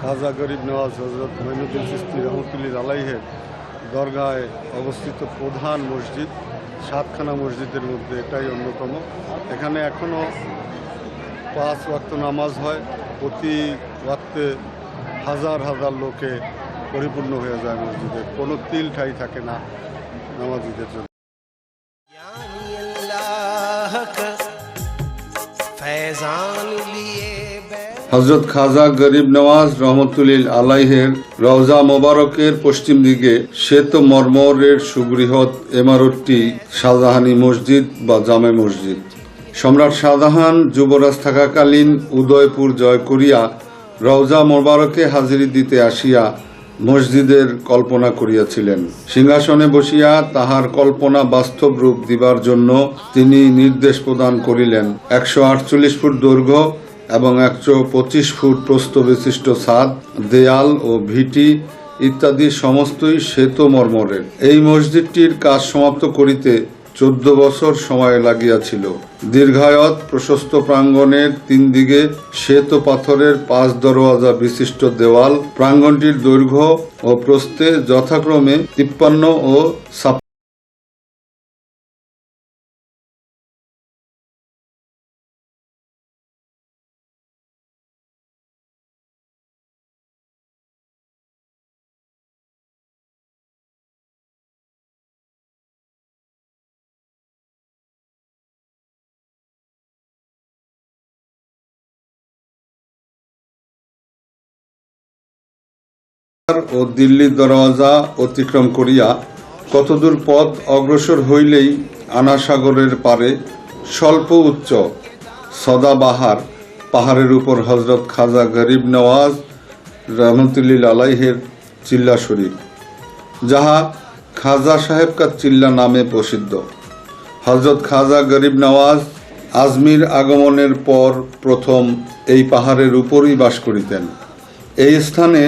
খাজা গরিব নওয়াজ হজরত মঈনুদ্দিন চিশতি রহমতুল্লাহ আলাইহের দরগায় অবস্থিত প্রধান মসজিদ, সাতখানা মসজিদের মধ্যে এটাই অন্যতম। এখানে এখনও 5 ওয়াক্ত নামাজ হয়। প্রতি ওয়াক্তে হাজার হাজার লোকে পরিপূর্ণ হয়ে যায় মসজিদে, কোনো তিল ঠাই থাকে না নামাজীদের জন্য। হযরত খাজা গরিব নওয়াজ রহমতুল্লাহ আলাইহের রওজা মোবারকের পশ্চিম দিকে শ্বেত মরমরের সুবৃহৎ ইমারতটি শাহজাহানি মসজিদ বা জামে মসজিদ। সম্রাট শাহজাহান যুবরাজ থাকাকালীন উদয়পুর জয় করিয়া রওজা মোবারকে হাজিরি দিতে আসিয়া মসজিদের কল্পনা করিয়াছিলেন। সিংহাসনে বসিয়া তাহার কল্পনা বাস্তব রূপ দিবার জন্য তিনি নির্দেশ প্রদান করিলেন। 148 ফুট দৈর্ঘ্য এবং 125 ফুট প্রস্থ বিশিষ্ট ছাদ, দেয়াল ও ভিটি ইত্যাদি সমস্তই শ্বেত মর্মরের। এই মসজিদটির কাজ সমাপ্ত করিতে 14 বছর সময় লাগিয়াছিল। দীর্ঘায়ত প্রশস্ত প্রাঙ্গণের 3 দিকে শ্বেত পাথরের 5 দরওয়াজা বিশিষ্ট দেওয়াল, প্রাঙ্গণটির দৈর্ঘ্য ও প্রস্থে যথাক্রমে 53 ও 56। ও দিল্লির দরওয়াজা অতিক্রম করিয়া কতদূর পথ অগ্রসর হইলেই আনাসাগরের পারে স্বল্প উচ্চ সদাবাহার পাহাড়ের উপর হজরত খাজা গরিব নওয়াজ রহমতুল্লাহ আলাইহের চিল্লা শরীফ, যাহা খাজা সাহেব কা চিল্লা নামে প্রসিদ্ধ। হজরত খাজা গরিব নওয়াজ আজমির আগমনের পর প্রথম এই পাহাড়ের উপরই বাস করিতেন। এই স্থানে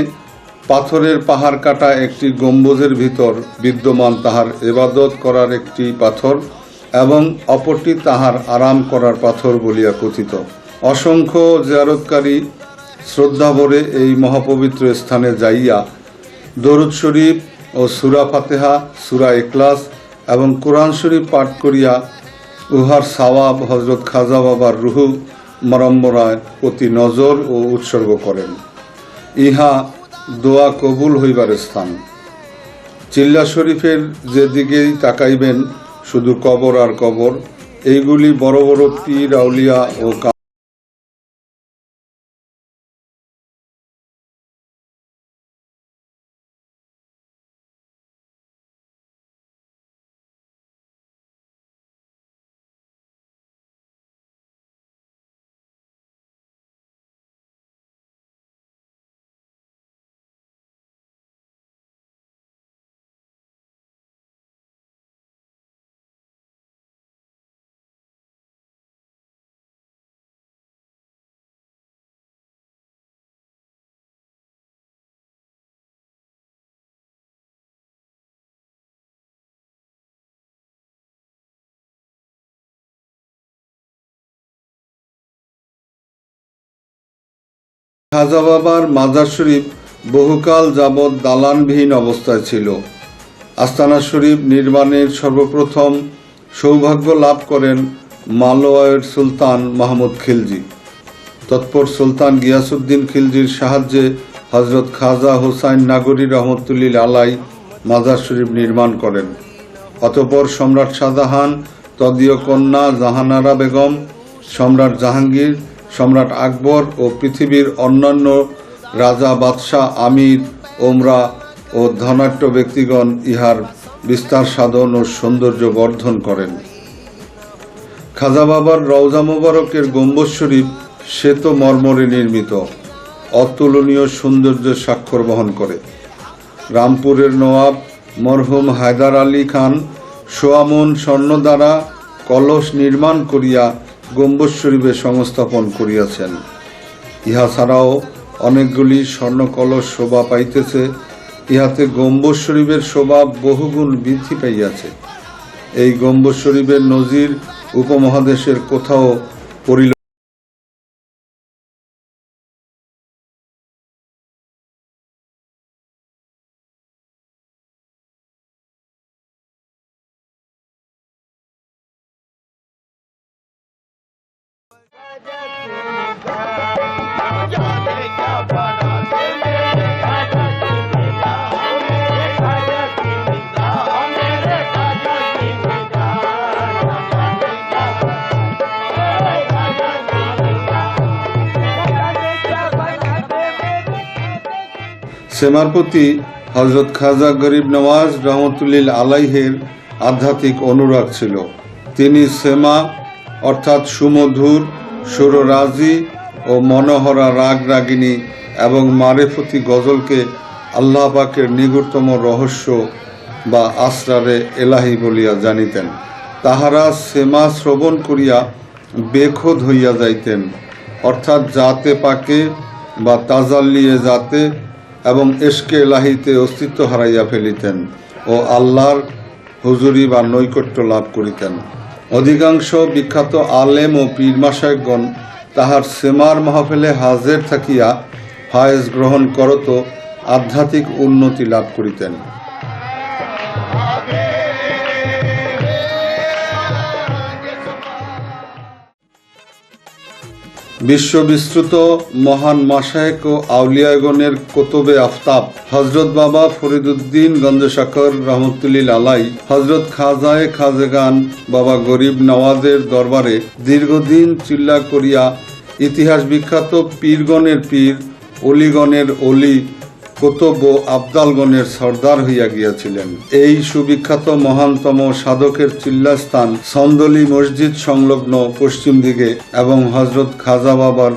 পাথরের পাহাড় কাটা একটি গম্বুজের ভিতর বিদ্যমান তাহার ইবাদত করার একটি পাথর এবং অপরটি তাহার আরাম করার পাথর বলিয়া কথিত। অসংখ্য জিয়ারতকারী শ্রদ্ধাভরে এই মহাপবিত্র স্থানে যাইয়া দরুদ শরীফ ও সূরা ফাতিহা, সূরা ইখলাস এবং কোরআন শরীফ পাঠ করিয়া উহার সওয়াব হযরত খাজা বাবার রূহ মরম্মরায় প্রতি নজর ও উৎসর্গ করেন। ইহা দোয়া কবুল হইবার স্থান। চিল্লা শরীফের যেদিকেই তাকাইবেন শুধু কবর আর কবর। এইগুলি বড় বড় পীর, আউলিয়া ও খাজা বাবার মাজার শরীফ বহুকাল যাবৎ দালানবিহীন অবস্থায় ছিল। আস্তানা শরীফ নির্মাণের সর্বপ্রথম সৌভাগ্য লাভ করেন মালওয়ায়ের সুলতান মাহমুদ খিলজি। তৎপর সুলতান গিয়াসউদ্দিন খিলজির সাহায্যে হজরত খাজা হুসাইন নাগরী রহমতুল্লাহ আলাই মাজার শরীফ নির্মাণ করেন। অতঃপর সম্রাট শাহজাহান, তদীয় কন্যা জাহানারা বেগম, সম্রাট জাহাঙ্গীর, সম্রাট আকবর ও পৃথিবীর অন্যান্য রাজা, বাদশাহ, আমির, ওমরা ও ধনাঢ্য ব্যক্তিগণ ইহার বিস্তার সাধন ও সৌন্দর্য বর্ধন করেন। খাজা বাবার রওজা মোবারকের গম্বুজ শরীফ শ্বেত মর্মরে নির্মিত, অতুলনীয় সৌন্দর্যের স্বাক্ষর বহন করে। রামপুরের নওয়াব মরহুম হায়দার আলী খান সোয়ামন স্বর্ণ দ্বারা কলস নির্মাণ করিয়া গম্বুজ শরীফে সংস্থাপন করিয়াছেন। ইহা ছাড়াও অনেকগুলি স্বর্ণ কলস শোভা পাইতেছে। ইহাতে গম্বুজ শরীফের শোভা বহুগুণ বৃদ্ধি পাইয়াছে। এই গম্বুজ শরীফের নজির উপমহাদেশের কোথাও পরিলক্ষিত সেমার প্রতি হজরত খাজা গরিব নওয়াজ রহমতুল্লিল আলাইহের আধ্যাত্মিক অনুরাগ ছিল। তিনি সেমা অর্থাৎ সুমধুর, সুররাজি ও মনোহরা রাগ রাগিনী এবং মারেফতি গজলকে আল্লাহ পাকের নিগুড়তম রহস্য বা আসরারে এলাহি বলিয়া জানিতেন। তাহারা সেমা শ্রবণ করিয়া বেখোদ হইয়া যাইতেন, অর্থাৎ জাতে পাকে বা তাজাল্লিয়ে জাতে এবং এশকে এলাহিতে অস্তিত্ব হারাইয়া ফেলিতেন ও আল্লাহর হুজুরি বা নৈকট্য লাভ করিতেন। অধিকাংশ বিখ্যাত আলেম ও পীর মাশায়েখগণ তাহার সেমার মাহফিলে হাজির থাকিয়া ফায়েজ গ্রহণ করত, আধ্যাত্মিক উন্নতি লাভ করিতেন। বিশ্ববিশ্রুত মহান মাশায়েখ ও আউলিয়াগণের কুতুবে আফতাব হজরত বাবা ফরিদুদ্দিন গঞ্জসাকর রহমতুল্লিল আলাই, হজরত খাজায়ে খাজেগান বাবা গরিব নওয়াজের দরবারে দীর্ঘদিন চিল্লা করিয়া ইতিহাস বিখ্যাত পীরগণের পীর, অলিগণের অলি, কুতুব ও আবদালগণের সর্দার হইয়া গিয়াছিলেন। এই সুবিখ্যাত মহানতম সাধকের চিল্লাস্থান সন্দলি মসজিদ সংলগ্ন পশ্চিম দিকে এবং হজরত খাজা বাবার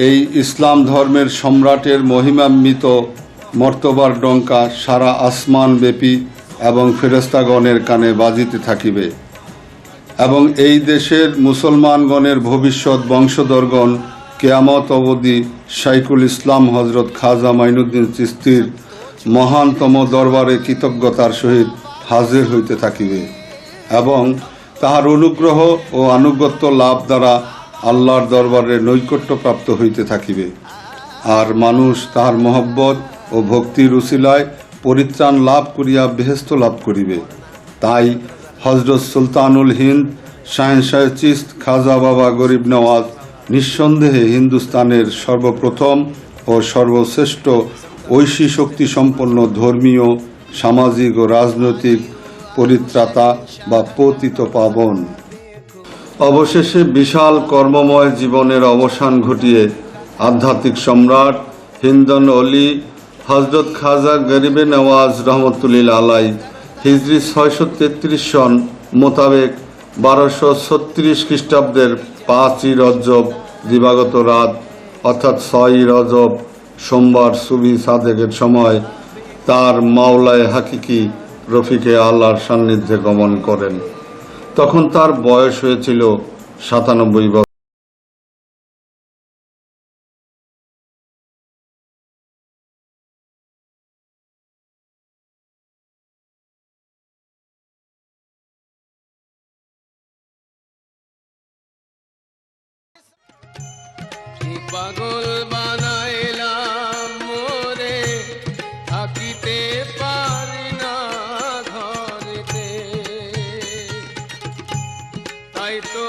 এই ইসলাম ধর্মের সম্রাটের মহিমান্বিত মর্তবার ডঙ্কা সারা আসমান ব্যাপী এবং ফেরেশতাগণের কানে বাজিতে থাকিবে এবং এই দেশের মুসলমানগণের ভবিষ্যৎ বংশধরগণ কিয়ামত অবধি শাইখুল ইসলাম হজরত খাজা মাইনুদ্দিন চিশতির মহানতম দরবারে কৃতজ্ঞতার সহিত হাজির হইতে থাকিবে এবং তাহার অনুগ্রহ ও আনুগত্য লাভ দ্বারা আল্লাহর দরবারে নৈকট্য প্রাপ্ত হইতে থাকিবে। আর মানুষ তাহার মহব্বত ও ভক্তির উসিলায় পরিত্রাণ লাভ করিয়া বেহেস্ত লাভ করিবে। তাই হজরত সুলতানুল হিন্দ শাহেনশাহ চিস্ত খাজা বাবা গরিব নওয়াজ নিঃসন্দেহে হিন্দুস্তানের সর্বপ্রথম ও সর্বশ্রেষ্ঠ ঐশী শক্তি সম্পন্ন ধর্মীয়, সামাজিক ও রাজনৈতিক পরিত্রাতা বা পতিত পাবন। অবশেষে বিশাল কর্মময় জীবনের অবসান ঘটিয়ে আধ্যাত্মিক সম্রাট হিন্দন অলি হজরত খাজা গরিবে নওয়াজ রহমতুল্লিল আলাই হিজরি 633 সন মোতাবেক 1236 খ্রিস্টাব্দের 5ই রজব দিবাগত রাত অর্থাৎ 6ই রজব সোমবার সুবহি সাদেকের সময় তার মাওলায় হাকিকি রফিকে আল্লাহর সান্নিধ্যে গমন করেন। তখন তার বয়স হয়েছিল 97 বছর। পাগল বানাইলাম মোরে, থাকিতে পারি না ঘরেতে, তাই তো